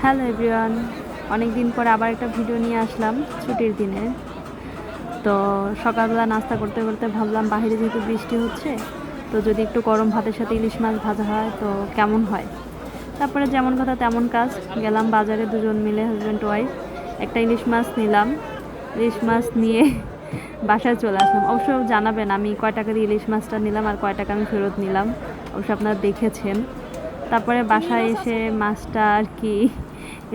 Hello everyone, অনেক দিন পর আবার একটা ভিডিও নিয়ে আসলাম ছুটির দিনে। তো সকালবেলা নাস্তা করতে করতে ভাবলাম বাইরে যেহেতু বৃষ্টি হচ্ছে, তো যদি একটু গরম ভাতের সাথে ইলিশ মাছ ভাজা হয় তো কেমন হয়। তারপরে যেমন কথা তেমন কাজ, গেলাম বাজারে দুজন মিলে হাজব্যান্ড ওয়াইফ। একটা ইলিশ মাছ নিলাম, ইলিশ মাছ নিয়ে বাসায় চলে আসলাম। অবশ্য জানাবেন আমি কয় টাকা দিয়ে ইলিশ মাছটা নিলাম আর কয় টাকা আমি ফেরত নিলাম, অবশ্য আপনারা দেখেছেন। তারপরে বাসায় এসে মাছটা আর কি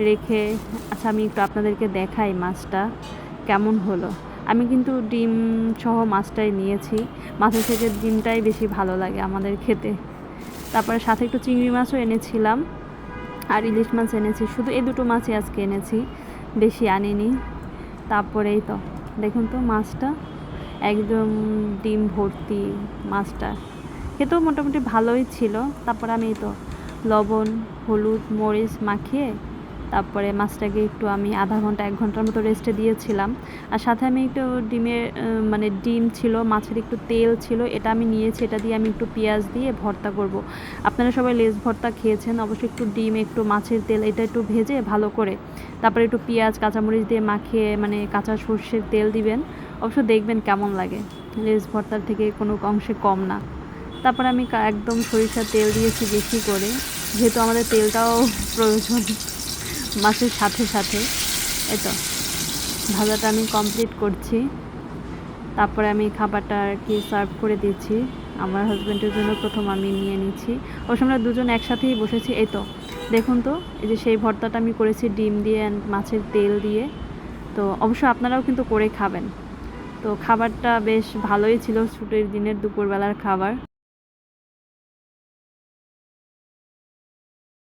রেখে, আচ্ছা আমি একটু আপনাদেরকে দেখাই মাছটা কেমন হলো। আমি কিন্তু ডিম সহ মাছটাই নিয়েছি, মাছের থেকে ডিমটাই বেশি ভালো লাগে আমাদের খেতে। তারপরে সাথে একটু চিংড়ি মাছও এনেছিলাম আর ইলিশ মাছ এনেছি, শুধু এই দুটো মাছই আজকে এনেছি, বেশি আনিনি। তারপরেই তো দেখুন তো মাছটা একদম ডিম ভর্তি, মাছটা খেতেও মোটামুটি ভালোই ছিল। তারপর আমি তো লবণ হলুদ মরিচ মাখিয়ে তারপরে মাছটাকে একটু আমি আধা ঘন্টা 1 ঘন্টার মতো রেস্টে দিয়েছিলাম। আর সাথে আমি একটু ডিমের মানে ডিম ছিল, মাছের একটু তেল ছিল, এটা আমি নিয়েছি। এটা দিয়ে আমি একটু পেঁয়াজ দিয়ে ভর্তা করব। আপনারা সবাই লেজ ভর্তা খেয়েছেন, অবশ্যই একটু ডিম একটু মাছের তেল এটা একটু ভেজে ভালো করে তারপরে একটু পেঁয়াজ কাঁচামরিচ দিয়ে মাখিয়ে মানে কাঁচা সর্ষের তেল দিবেন, অবশ্য দেখবেন কেমন লাগে। লেজ ভর্তার থেকে কোনো অংশে কম না। তারপর আমি একদম সরিষার তেল দিয়েছি বেশি করে, যেহেতু আমাদের তেলটাও প্রয়োজন মাছের সাথে সাথে। এই তো ভাজাটা আমি কমপ্লিট করছি। তারপরে আমি খাবারটা আর কি সার্ভ করে দিচ্ছি আমার হাজব্যান্ডের জন্য। প্রথম আমি নিয়ে নিচ্ছি, ওই সময় দুজন একসাথেই বসেছি। এই তো দেখুন তো, এই যে সেই ভর্তাটা আমি করেছি ডিম দিয়ে অ্যান্ড মাছের তেল দিয়ে। তো অবশ্য আপনারাও কিন্তু করে খাবেন। তো খাবারটা বেশ ভালোই ছিল, ছুটির দিনের দুপুরবেলার খাবার।